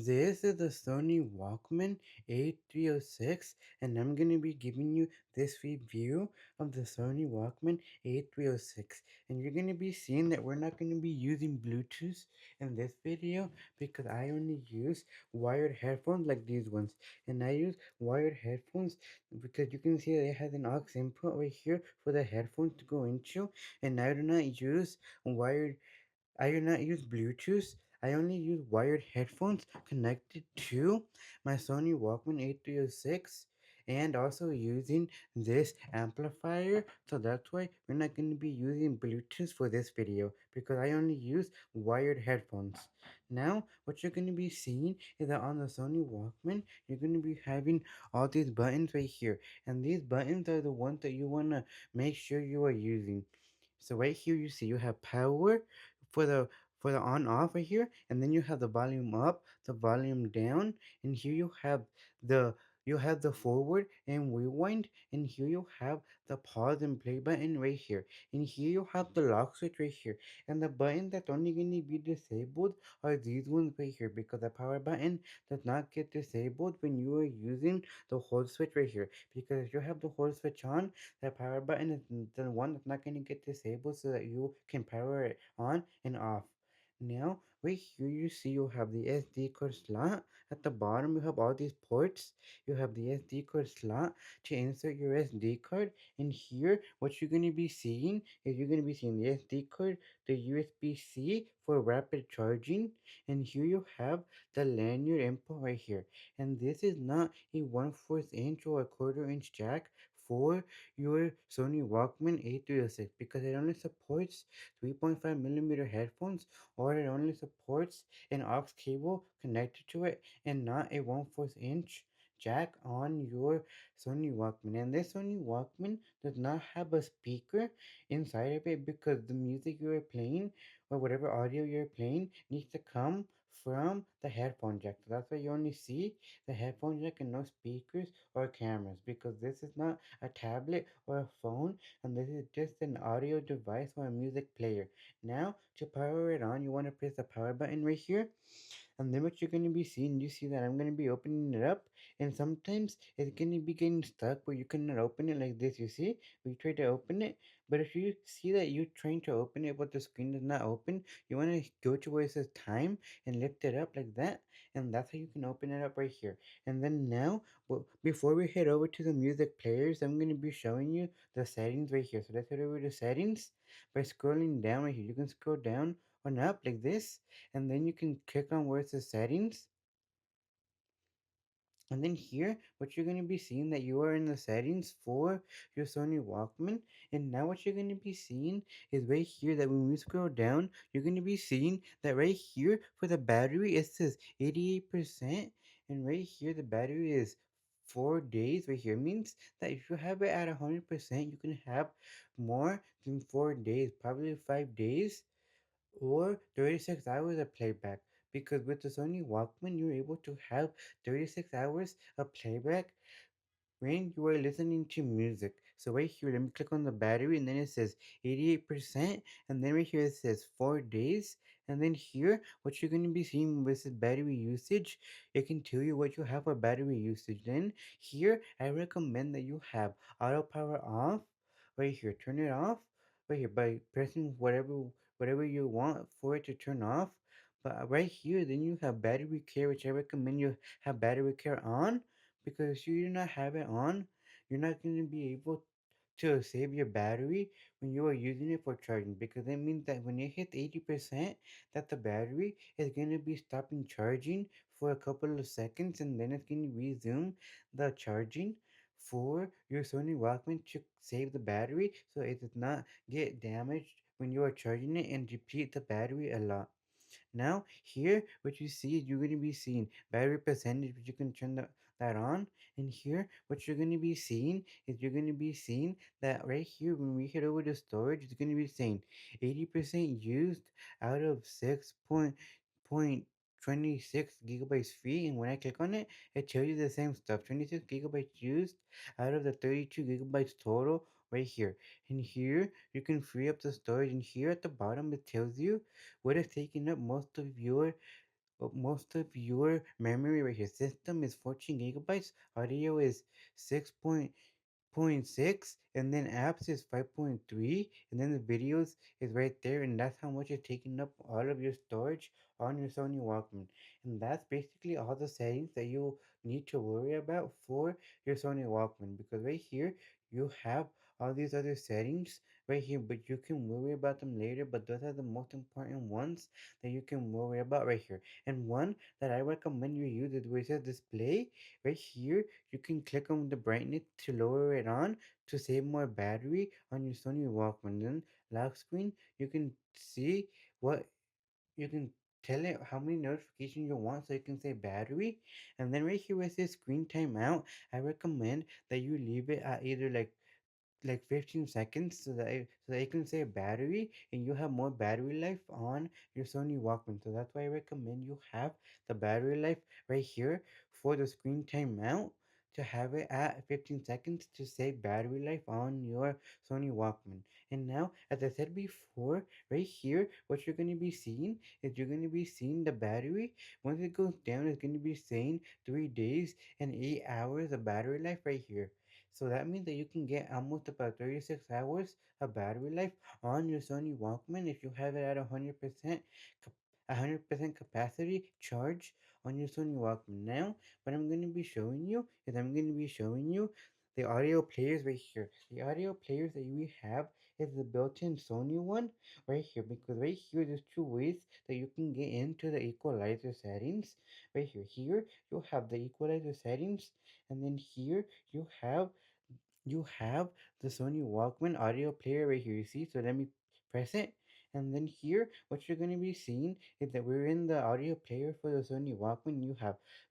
This is the Sony Walkman A306, and I'm going to be giving you this review of the Sony Walkman A306. And you're going to be seeing that we're not going to be using Bluetooth in this video because I only use wired headphones like these ones. And I use wired headphones because you can see that it has an aux input right here for the headphones to go into. And I do not use wired I do not use Bluetooth. I only use wired headphones connected to my Sony Walkman A306 and also using this amplifier. So that's why we're not going to be using Bluetooth for this video because I only use wired headphones. Now, what you're going to be seeing is that on the Sony Walkman, you're going to be having all these buttons right here. And these buttons are the ones that you want to make sure you are using. So right here you see you have power for the on off right here, and then you have the volume up, the volume down, and here the you have the forward and rewind, and here you have the pause and play button right here, and here you have the lock switch right here, and the button that's only going to be disabled are these ones right here because the power button does not get disabled when you are using the hold switch right here, because if you have the hold switch on, the power button is the one that's not going to get disabled so that you can power it on and off. Now, right here you see you have the SD card slot. At the bottom you have all these ports. You have the SD card slot to insert your SD card. And here what you're going to be seeing is you're going to be seeing the SD card, the USB-C for rapid charging. And here you have the lanyard input right here. And this is not a 1/4 inch or a 1/4 inch jack for your Sony Walkman A306 because it only supports 3.5 millimeter headphones, or it only supports an aux cable connected to it and not a 1/4 inch jack on your Sony Walkman. And this Sony Walkman does not have a speaker inside of it because the music you are playing or whatever audio you're playing needs to come from the headphone jack. So that's why you only see the headphone jack and no speakers or cameras because this is not a tablet or a phone, and this is just an audio device or a music player. Now, to power it on, you want to press the power button right here. And then what you're going to be seeing, you see that I'm going to be opening it up. And sometimes it's going to be getting stuck where you cannot open it like this. You see, we try to open it. But if you see that you're trying to open it but the screen does not open, you want to go to where it says time and lift it up like that. And that's how you can open it up right here. And then now, well, before we head over to the music players, I'm going to be showing you the settings right here. So let's head over to settings by scrolling down right here. You can scroll down on up like this, and then you can click on where it says settings. And then here, what you're going to be seeing that you are in the settings for your Sony Walkman. And now what you're going to be seeing is right here that when we scroll down, you're going to be seeing that right here for the battery, it says 88%. And right here, the battery is 4 days right here. Means that if you have it at 100%, you can have more than 4 days, probably 5 days or 36 hours of playback, because with the Sony Walkman you're able to have 36 hours of playback when you are listening to music. So right here, let me click on the battery, and then it says 88%, and then right here it says 4 days. And then here, what you're going to be seeing with this battery usage, it can tell you what you have for battery usage. Then here, I recommend that you have auto power off. Right here, turn it off. Right here, by pressing whatever you want for it to turn off. But right here, then you have battery care, which I recommend you have battery care on, because if you do not have it on, you're not going to be able to save your battery when you are using it for charging, because that means that when it hits 80%, that the battery is going to be stopping charging for a couple of seconds, and then it's going to resume the charging for your Sony Walkman to save the battery so it does not get damaged when you are charging it and deplete the battery a lot. Now, here, what you see is you're going to be seeing battery percentage, which you can turn that on. And here, what you're going to be seeing is you're going to be seeing that right here, when we head over to storage, it's going to be saying 80% used out of 6.26 gigabytes free. And when I click on it, it tells you the same stuff, 26 gigabytes used out of the 32 gigabytes total right here. And here, you can free up the storage. And here at the bottom, it tells you what is taking up most of your most of your memory right here. System is 14 gigabytes. Audio is 6.6, and then apps is 5.3, and then the videos is right there, and that's how much it's taking up all of your storage on your Sony Walkman. And that's basically all the settings that you need to worry about for your Sony Walkman, because right here you have all these other settings right here, but you can worry about them later. But those are the most important ones that you can worry about right here. And one that I recommend you use is where it says display right here. You can click on the brightness to lower it on to save more battery on your Sony Walkman. Then lock screen, you can see what you can tell it how many notifications you want so you can save battery. And then right here where it says screen timeout, I recommend that you leave it at either like 15 seconds so that it can save battery and you have more battery life on your Sony Walkman. So that's why I recommend you have the battery life right here for the screen timeout, to have it at 15 seconds to save battery life on your Sony Walkman. And now, as I said before, right here, what you're going to be seeing is you're going to be seeing the battery. Once it goes down, it's going to be saying 3 days and 8 hours of battery life right here. So that means that you can get almost about 36 hours of battery life on your Sony Walkman if you have it at 100% capacity charge on your Sony Walkman. Now, what I'm going to be showing you is I'm going to be showing you the audio players right here. The audio players that we have is the built-in Sony one right here, because right here there's two ways that you can get into the equalizer settings. Right here, you have the equalizer settings, and then here you have the Sony Walkman audio player right here. You see? So let me press it. And then here, what you're going to be seeing is that we're in the audio player for the Sony Walkman.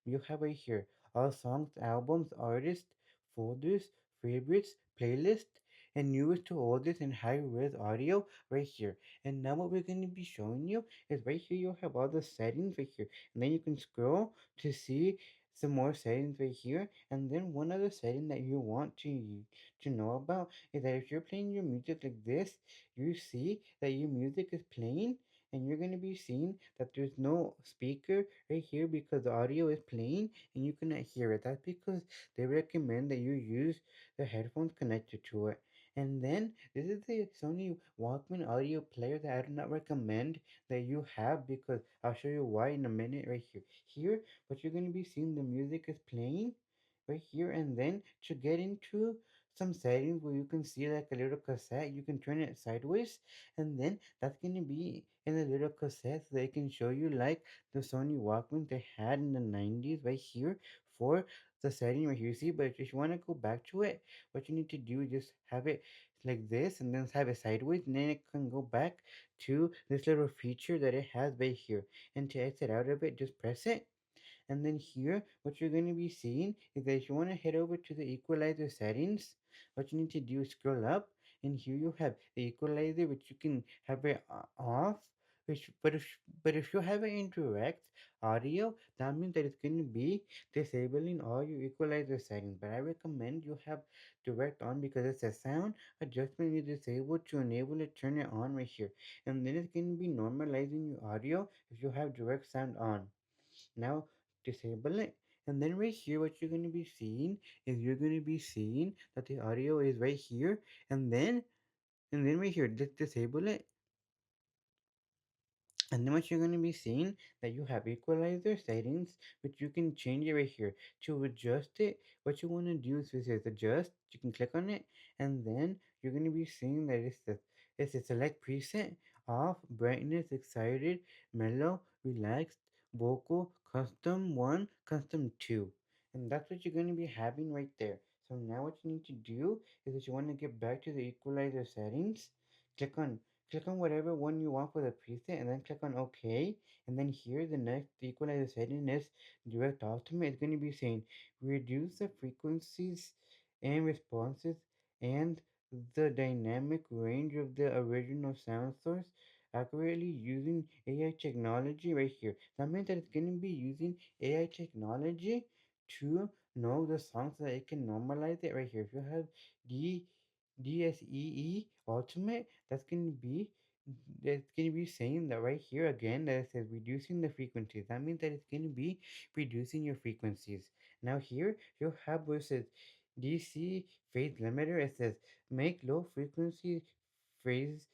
You have right here all songs, albums, artists, folders, favorites, playlist, and newest to oldest and high res audio right here. And now what we're going to be showing you is right here you have all the settings right here. And then you can scroll to see some more settings right here. And then one other setting that you want to know about is that if you're playing your music like this, you see that your music is playing, and you're going to be seeing that there's no speaker right here because the audio is playing and you cannot hear it. That's because they recommend that you use the headphones connected to it. And then this is the Sony Walkman audio player that I do not recommend that you have, because I'll show you why in a minute right here. Here, what you're going to be seeing, the music is playing right here, and then to get into some settings where you can see like a little cassette, you can turn it sideways, and then that's going to be in a little cassette so they can show you like the Sony Walkman they had in the 90s right here for the setting right here. You see, but if you want to go back to it, what you need to do is just have it like this and then have it sideways, and then it can go back to this little feature that it has right here. And to exit out of it, just press it. And then here, what you're going to be seeing is that if you want to head over to the equalizer settings, what you need to do is scroll up, and here you have the equalizer, which you can have it off. Which, but if you have it in direct audio, that means that it's going to be disabling all your equalizer settings. But I recommend you have direct on, because it's a sound adjustment you disable to enable it, turn it on right here, and then it's going to be normalizing your audio if you have direct sound on. Now disable it, and then right here what you're going to be seeing is you're going to be seeing that the audio is right here, and then right here just disable it. And then what you're going to be seeing that you have equalizer settings, which you can change it right here. To adjust it, what you want to do is it says adjust. You can click on it, and then you're going to be seeing that it's a select preset: off, brightness, excited, mellow, relaxed, vocal, custom one, custom two. And that's what you're going to be having right there. So now what you need to do is that you want to get back to the equalizer settings, click on click on whatever one you want for the preset, and then click on OK. And then here the next equalizer setting is direct ultimate. It's going to be saying reduce the frequencies and responses and the dynamic range of the original sound source accurately using AI technology right here. That means that it's going to be using AI technology to know the songs so that it can normalize it right here. If you have D DSEE Ultimate, that's going to be it's going to be saying that right here again that it says reducing the frequencies. That means that it's going to be reducing your frequencies. Now here you'll have where it says DC phase limiter. It says make low frequency phrases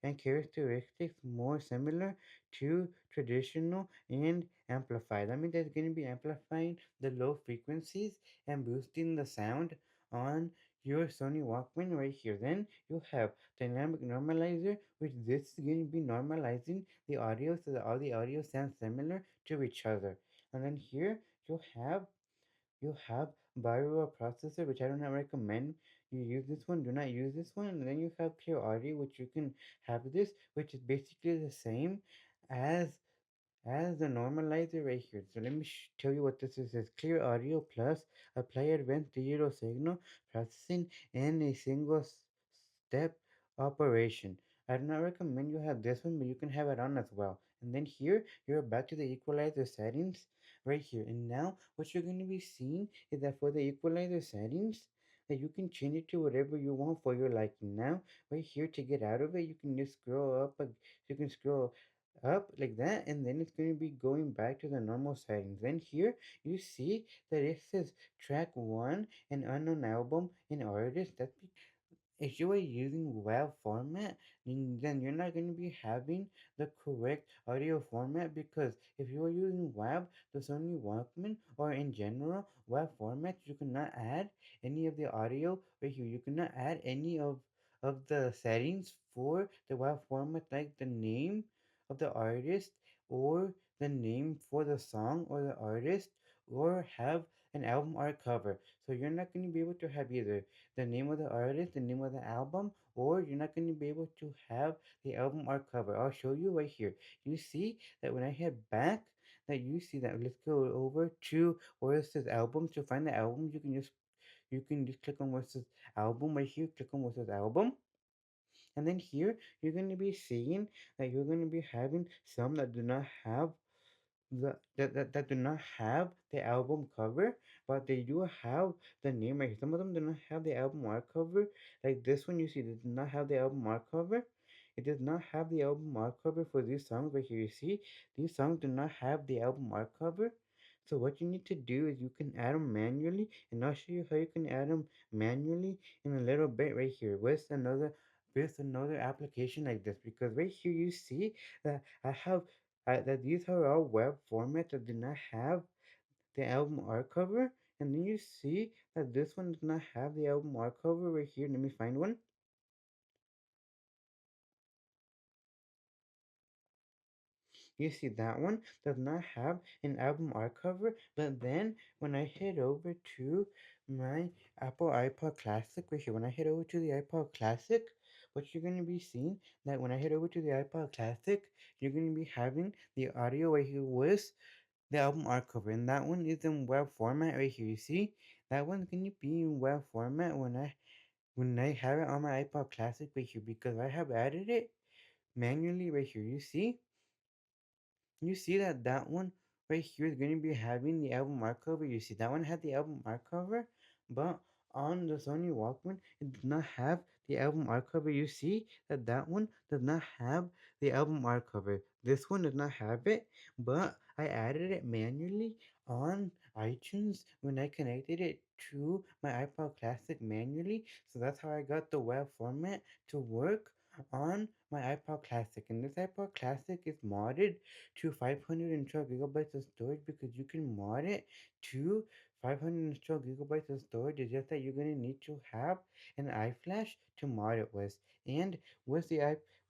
and characteristics more similar to traditional and amplify. That means that it's going to be amplifying the low frequencies and boosting the sound on your Sony Walkman right here. Then you have dynamic normalizer, which this is going to be normalizing the audio so that all the audio sounds similar to each other. And then here you have Bio processor, which I do not recommend you use this one. Do not use this one. And then you have Clear Audio, which you can have this, which is basically the same as the normalizer right here. So let me tell you what this is. It's Clear Audio Plus apply advanced digital signal processing in a single step operation. I do not recommend you have this one, but you can have it on as well. And then here, you're back to the equalizer settings right here. And now, what you're going to be seeing is that for the equalizer settings, that you can change it to whatever you want for your liking. Now, right here to get out of it, you can just scroll up. You can scroll up like that, and then it's going to be going back to the normal settings. Then here you see that it says track 1 an unknown album and artist. That's if you are using WAV format, then you're not going to be having the correct audio format, because if you are using WAV, the Sony Walkman, or in general WAV format, you cannot add any of the audio right here. You cannot add any of the settings for the WAV format, like the name of the artist, or the name for the song or the artist, or have an album art cover. So you're not going to be able to have either the name of the artist, the name of the album, or you're not going to be able to have the album art cover. I'll show you right here. You see that when I hit back, that you see that let's go over to where it says album. To find the album, you can just click on where it says album right here. Click on where it says album. And then here you're going to be seeing that you're going to be having some that do not have that do not have the album cover, but they do have the name right here. Some of them do not have the album art cover. Like this one, you see, does not have the album art cover. It does not have the album art cover for these songs right here. You see, these songs do not have the album art cover. So what you need to do is you can add them manually, and I'll show you how you can add them manually in a little bit right here with another application like this. Because right here you see that I have that these are all web formats that do not have the album art cover. And then you see that this one does not have the album art cover right here. Let me find one. You see that one does not have an album art cover. But then when I head over to my Apple iPod Classic right here, when I head over to the iPod Classic, what you're going to be seeing that when I head over to the iPod Classic, you're going to be having the audio right here with the album art cover, and that one is in web format right here. You see, that one's gonna be in web format when I have it on my iPod Classic right here, because I have added it manually right here. You see that that one right here is going to be having the album art cover. You see that one had the album art cover, but on the Sony Walkman, it does not have the album art cover. You see that that one does not have the album art cover. This one does not have it, but I added it manually on iTunes when I connected it to my iPod Classic manually. So that's how I got the web format to work on my iPod Classic. And this iPod Classic is modded to 512 gigabytes of storage, because you can mod it to 512 gigabytes of storage. It's just that you're going to need to have an iFlash to mod it with. And with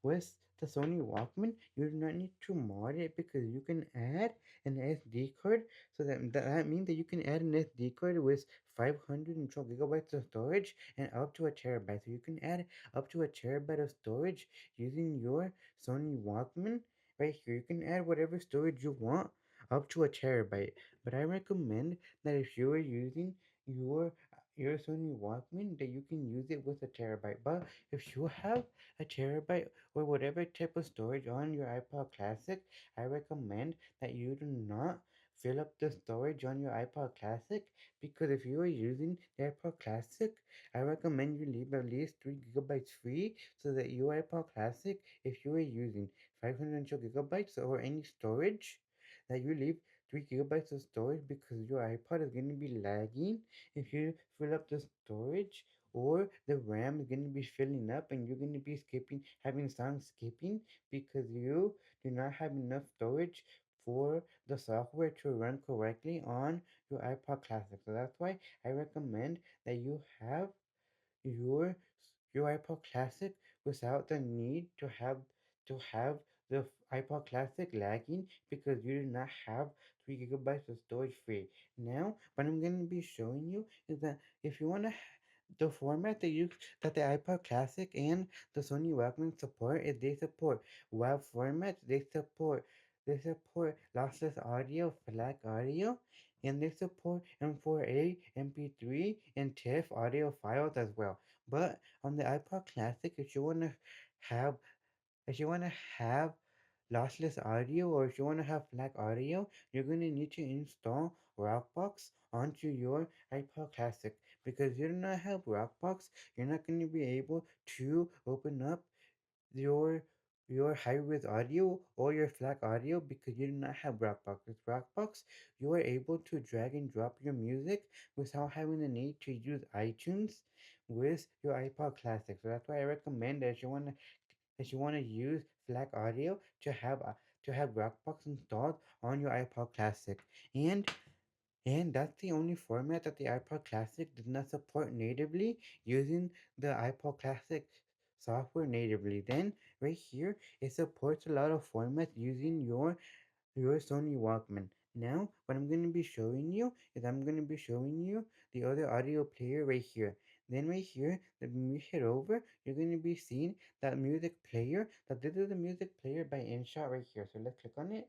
with the Sony Walkman, you do not need to mod it, because you can add an SD card. So that means that you can add an SD card with 512 gigabytes of storage and up to a terabyte. So you can add up to a terabyte of storage using your Sony Walkman. Right here, you can add whatever storage you want up to a terabyte. But I recommend that if you are using your your Sony Walkman, that you can use it with a terabyte. But if you have a terabyte or whatever type of storage on your iPod Classic, I recommend that you do not fill up the storage on your iPod Classic, because if you are using the iPod Classic, I recommend you leave at least 3 gigabytes free so that your iPod Classic, if you are using 512 gigabytes or any storage, that you leave 3 gigabytes of storage, because your iPod is going to be lagging if you fill up the storage, or the RAM is going to be filling up and you're going to be skipping, having songs skipping because you do not have enough storage for the software to run correctly on your iPod Classic. So that's why I recommend that you have your your iPod Classic without the need to have the iPod Classic lagging, because you do not have 3 gigabytes of storage free. Now, what I'm going to be showing you is that if you want to the format that the iPod Classic and the Sony Walkman support is they support WAV formats, they support lossless audio, FLAC audio, and they support M4A, MP3, and TIFF audio files as well. But on the iPod Classic, have if you want to have lossless audio, or if you want to have FLAC audio, you're going to need to install Rockbox onto your iPod Classic. Because you do not have Rockbox, you're not going to be able to open up your your high-res audio or your FLAC audio, because you do not have Rockbox. With Rockbox, you are able to drag and drop your music without having the need to use iTunes with your iPod Classic. So that's why I recommend that if you want to use FLAC audio, to have Rockbox installed on your iPod Classic. And and that's the only format that the iPod Classic does not support natively, using the iPod Classic software natively. Then right here it supports a lot of formats using your Sony Walkman. Now, what I'm going to be showing you is I'm going to be showing you the other audio player right here. Then right here, when you head over, you're going to be seeing that music player. That this is the music player by InShot right here. So let's click on it,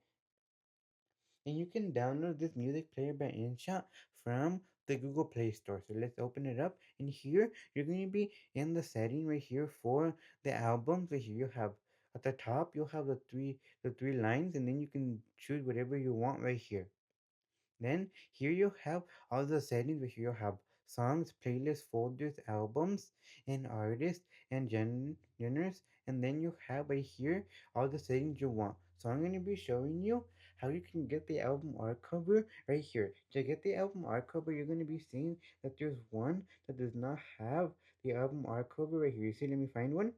and you can download this music player by InShot from the Google Play Store. So let's open it up. And here you're going to be in the setting right here for the albums. Right here you have at the top you'll have the three lines, and then you can choose whatever you want right here. Then here you have all the settings, where you have songs, playlists, folders, albums, and artists and genres. And then you have right here all the settings you want. So I'm going to be showing you how you can get the album art cover right here. To get the album art cover, you're going to be seeing that there's one that does not have the album art cover right here. You see, let me find one.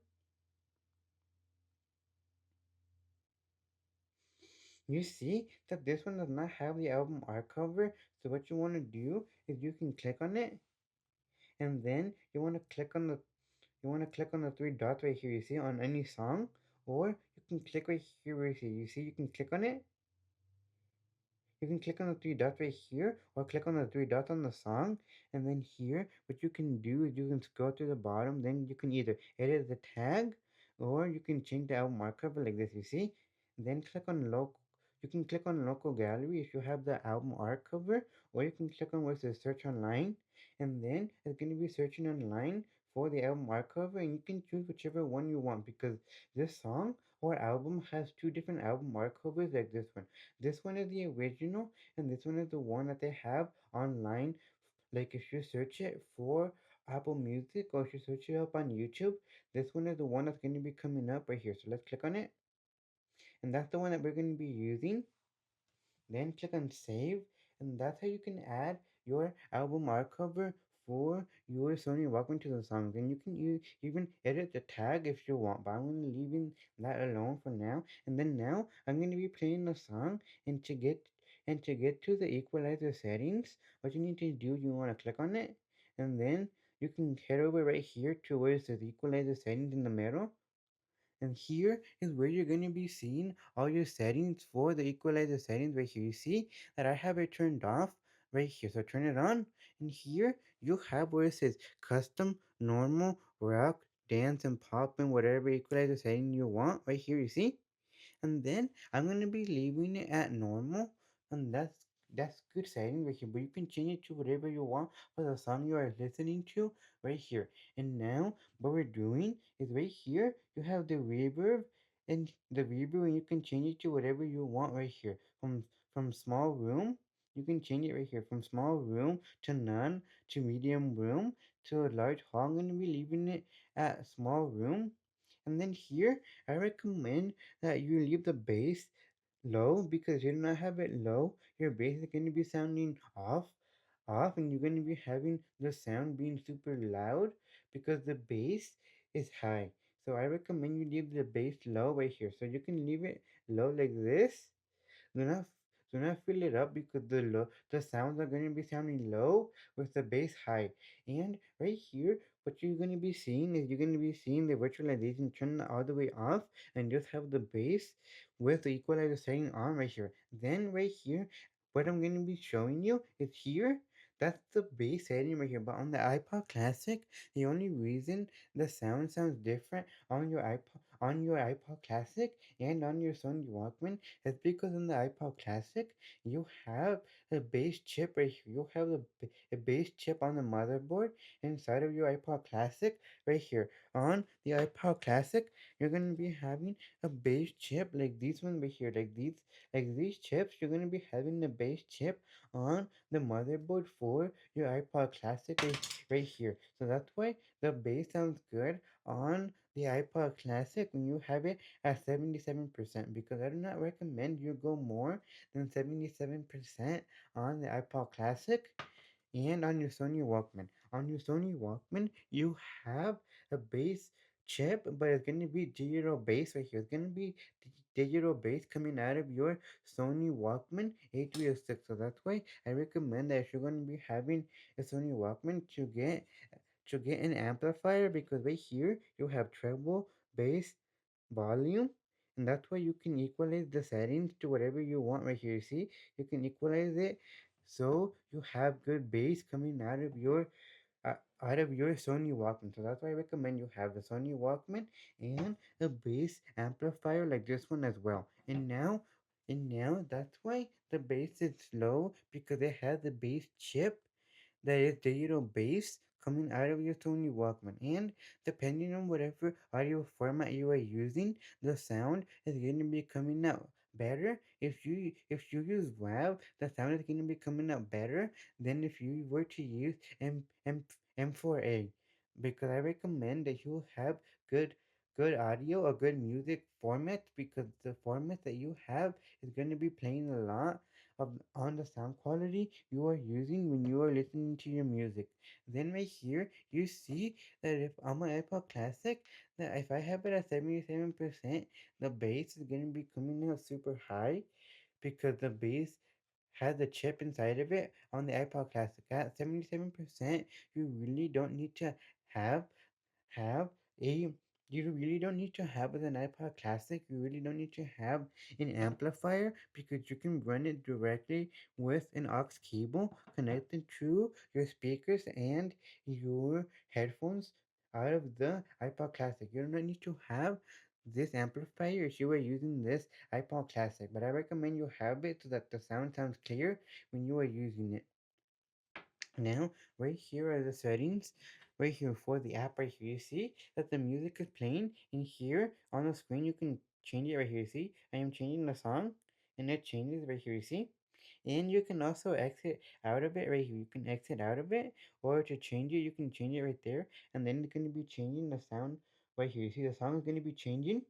You see that this one does not have the album art cover. So what you want to do is you can click on it, and then you want to click on the three dots right here, you see, on any song. Or you can click right here where you see you can click on it. You can click on the three dots right here, or click on the three dots on the song. And then here what you can do is you can scroll to the bottom, then you can either edit the tag, or you can change the album archive like this, you see. Then click on local. You can click on local gallery if you have the album art cover, or you can click on where it says search online, and then it's going to be searching online for the album art cover, and you can choose whichever one you want, because this song or album has two different album art covers like this one. This one is the original, and this one is the one that they have online. Like if you search it for Apple Music, or if you search it up on YouTube, this one is the one that's going to be coming up right here. So let's click on it, and that's the one that we're going to be using. Then click on save, and that's how you can add your album art cover for your Sony Walkman to the songs. And you can even edit the tag if you want, but I'm going to leaving that alone for now. And then now I'm going to be playing the song, and to get to the equalizer settings, what you need to do, you want to click on it, and then you can head over right here to where it says equalizer settings in the middle. And here is where you're going to be seeing all your settings for the equalizer settings right here. You see that I have it turned off right here. So turn it on. And here you have where it says custom, normal, rock, dance, and pop, and whatever equalizer setting you want right here. You see? And then I'm gonna be leaving it at normal, and that's good setting right here. But you can change it to whatever you want for the song you are listening to right here. And now what we're doing is right here you have the reverb, and you can change it to whatever you want right here. from small room. You can change it right here from small room to none to medium room to a large hall. I'm going to be leaving it at small room. And then here, I recommend that you leave the bass low because you do not have it low. Your bass is going to be sounding off, and you're going to be having the sound being super loud because the bass is high. So I recommend you leave the bass low right here. So you can leave it low like this. Do not do not fill it up because the sounds are going to be sounding low with the bass high. And right here, what you're going to be seeing is you're going to be seeing the virtualization turn all the way off and just have the bass with the equalizer setting on right here. Then right here, what I'm going to be showing you is here. That's the bass setting right here. But on the iPod Classic, the only reason the sound sounds different on your iPod Classic and on your Sony Walkman is because in the iPod Classic, you have a base chip right here. You have a base chip on the motherboard inside of your iPod Classic right here. On the iPod Classic, you're going to be having a base chip like these one right here. Like these chips, you're going to be having a base chip on the motherboard for your iPod Classic right here. So that's why the bass sounds good on the iPod Classic when you have it at 77% because I do not recommend you go more than 77% on the iPod Classic and on your Sony Walkman. On your Sony Walkman, you have a bass chip, but it's going to be digital bass right here. It's going to be digital bass coming out of your Sony Walkman A306. So that's why I recommend that if you're going to be having a Sony Walkman to get an amplifier because right here you have treble, bass, volume, and that's why you can equalize the settings to whatever you want right here. See, you can equalize it so you have good bass coming uh, out of your Sony Walkman. So that's why I recommend you have the Sony Walkman and a bass amplifier like this one as well. And now that's why the bass is low because it has the bass chip that is digital bass coming out of your Sony Walkman. And depending on whatever audio format you are using, the sound is going to be coming out better. If you use WAV, the sound is going to be coming out better than if you were to use M4A. Because I recommend that you have good good audio or good music format because the format that you have is going to be playing a lot on the sound quality you are using when you are listening to your music. Then right here, you see that if on my iPod Classic, that if I have it at 77%, the bass is going to be coming out super high because the bass has a chip inside of it on the iPod Classic. At 77%, you really don't need to have have a you really don't need to have an iPod Classic. You really don't need to have an amplifier because you can run it directly with an aux cable connected to your speakers and your headphones out of the iPod Classic. You do not need to have this amplifier if you are using this iPod Classic, but I recommend you have it so that the sound sounds clear when you are using it. Now, right here are the settings. Right here for the app right here, you see that the music is playing. And here on the screen, you can change it right here. See, I am changing the song and it changes right here, you see. And you can also exit out of it right here. You can exit out of it or to change it, you can change it right there. And then it's going to be changing the sound right here. You see the song is going to be changing.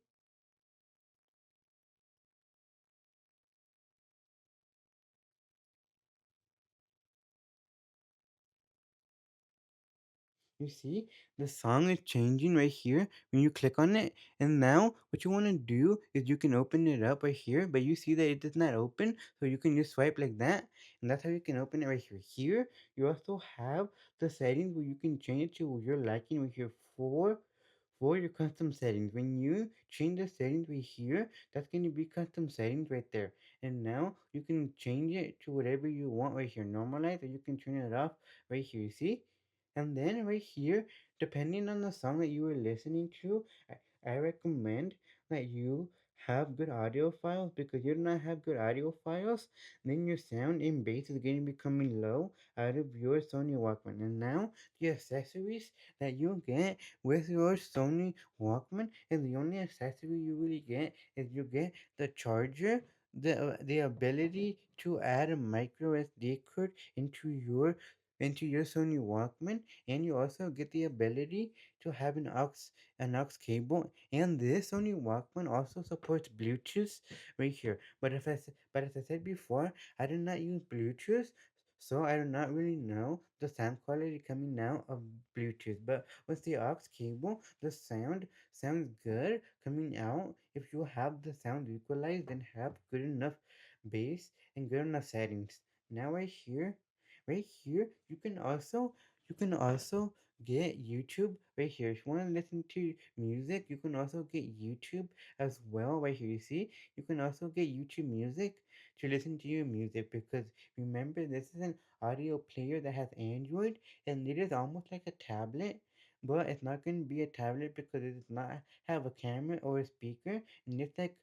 You see, the song is changing right here when you click on it. And now, what you want to do is you can open it up right here, but you see that it does not open, so you can just swipe like that, and that's how you can open it right here. Here, you also have the settings where you can change it to your liking right here for your custom settings. When you change the settings right here, that's going to be custom settings right there. And now you can change it to whatever you want right here. Normalize, or you can turn it off right here. You see? And then right here, depending on the song that you are listening to, I recommend that you have good audio files because you do not have good audio files, then your sound and bass is going to be coming low out of your Sony Walkman. And now the accessories that you get with your Sony Walkman is the only accessory you really get is you get the charger the ability to add a micro SD card into your Sony Walkman, and you also get the ability to have an aux cable. And this Sony Walkman also supports Bluetooth right here. But as I said before, I do not use Bluetooth, so I do not really know the sound quality coming out of Bluetooth. But with the aux cable, the sound sounds good coming out if you have the sound equalized and have good enough bass and good enough settings. Now right here, you can also get YouTube right here. If you want to listen to music, you can also get YouTube as well right here. You see, you can also get YouTube music to listen to your music, because remember, this is an audio player that has Android, and it is almost like a tablet, but it's not going to be a tablet because it does not have a camera or a speaker, and it's like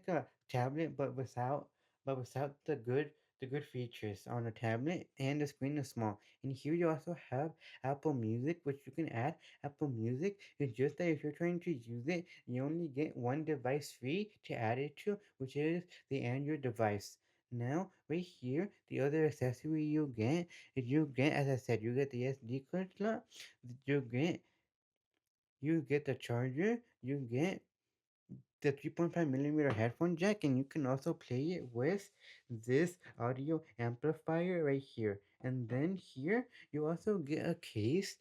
a tablet but without the good features on a tablet, and the screen is small. And here you also have Apple Music, which you can add. Apple Music is just that if you're trying to use it, you only get one device free to add it to, which is the Android device. Now, right here, the other accessory you get, as I said, you get the SD card slot, you get you get the charger, you get the 3.5 millimeter headphone jack, and you can also play it with this audio amplifier right here. And then here you also get a case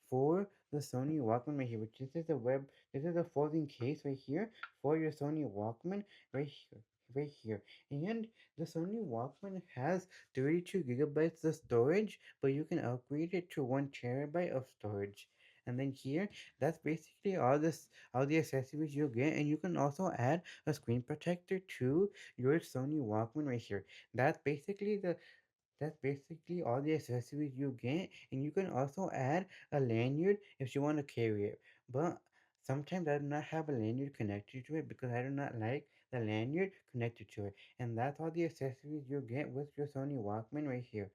for the Sony Walkman right here, which this is a folding case right here for your Sony Walkman right here. Right here, and the Sony Walkman has 32 gigabytes of storage, but you can upgrade it to 1 terabyte of storage. And then here, that's basically all the accessories you'll get, and you can also add a screen protector to your Sony Walkman right here. That's basically the that's basically all the accessories you get, and you can also add a lanyard if you want to carry it. But sometimes I do not have a lanyard connected to it because I do not like the lanyard connected to it. And that's all the accessories you get with your Sony Walkman right here.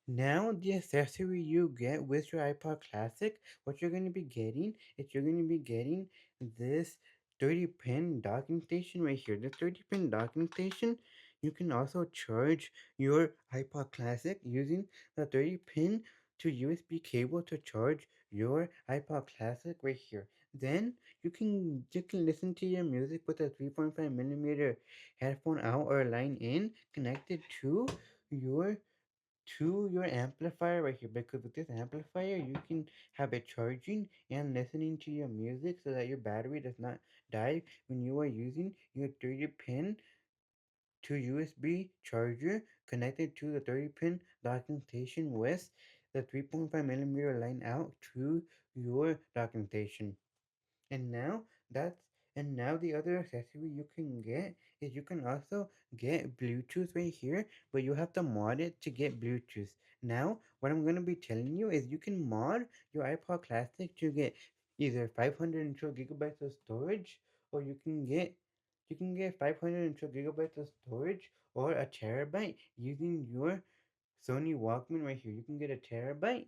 Now, the accessory you get with your iPod Classic, what you're going to be getting is you're going to be getting this 30-pin docking station right here. The 30-pin docking station, you can also charge your iPod Classic using the 30-pin to USB cable to charge your iPod Classic right here. Then you can listen to your music with a 3.5 millimeter headphone out or line in connected your your amplifier right here, because with this amplifier you can have it charging and listening to your music so that your battery does not die when you are using your 30 pin to USB charger connected to the 30 pin docking station with the 3.5 millimeter line out to your docking station. And now that's and now the other accessory you can get is you can also get Bluetooth right here, but you have to mod it to get Bluetooth. Now, what I'm gonna be telling you is you can mod your iPod Classic to get either 512 gigabytes of storage, or you can get 512 gigabytes of storage or a terabyte using your Sony Walkman right here. You can get a terabyte.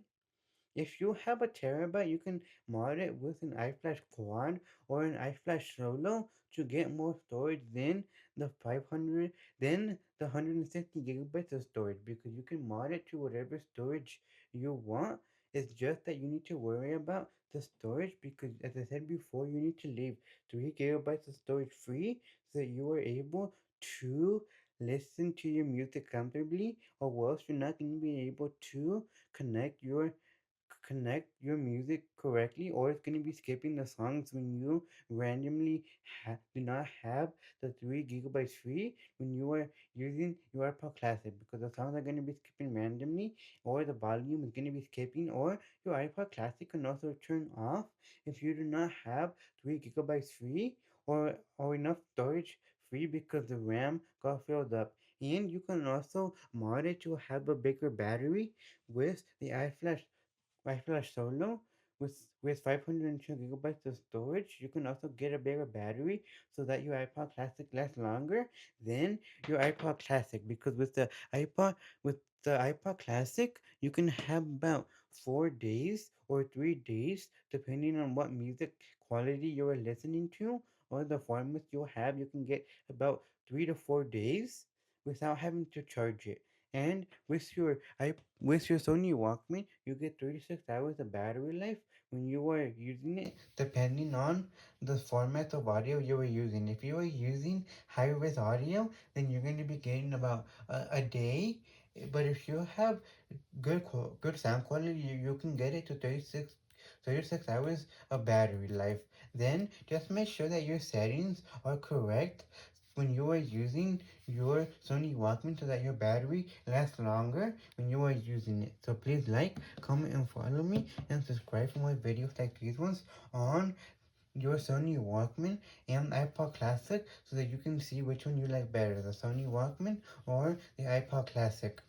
If you have a terabyte, you can mod it with an iFlash Quad or an iFlash Solo to get more storage than the 500, than the 160 gigabytes of storage, because you can mod it to whatever storage you want. It's just that you need to worry about the storage, because, as I said before, you need to leave 3 gigabytes of storage free so that you are able to listen to your music comfortably, or else you're not going to be able to connect your connect your music correctly, or it's going to be skipping the songs when you randomly do not have the 3 gigabytes free when you are using your iPod Classic, because the songs are going to be skipping randomly, or the volume is going to be skipping, or your iPod Classic can also turn off if you do not have 3 gigabytes free, or enough storage free because the RAM got filled up. And you can also mod it to have a bigger battery with the iFlash iFlash Solo with 502 gigabytes of storage. You can also get a bigger battery so that your iPod Classic lasts longer than your iPod Classic. Because with the iPod Classic, you can have about 4 days or 3 days, depending on what music quality you are listening to or the formats you have. You can get about 3 to 4 days without having to charge it. And with your Sony Walkman, you get 36 hours of battery life when you are using it, depending on the format of audio you are using. If you are using high-res audio, then you're going to be getting about a day. But if you have good sound quality, you can get it to 36 hours of battery life. Then just make sure that your settings are correct when you are using your Sony Walkman so that your battery lasts longer when you are using it. So please like, comment, and follow me, and subscribe for more videos like these ones on your Sony Walkman and iPod Classic so that you can see which one you like better, the Sony Walkman or the iPod Classic.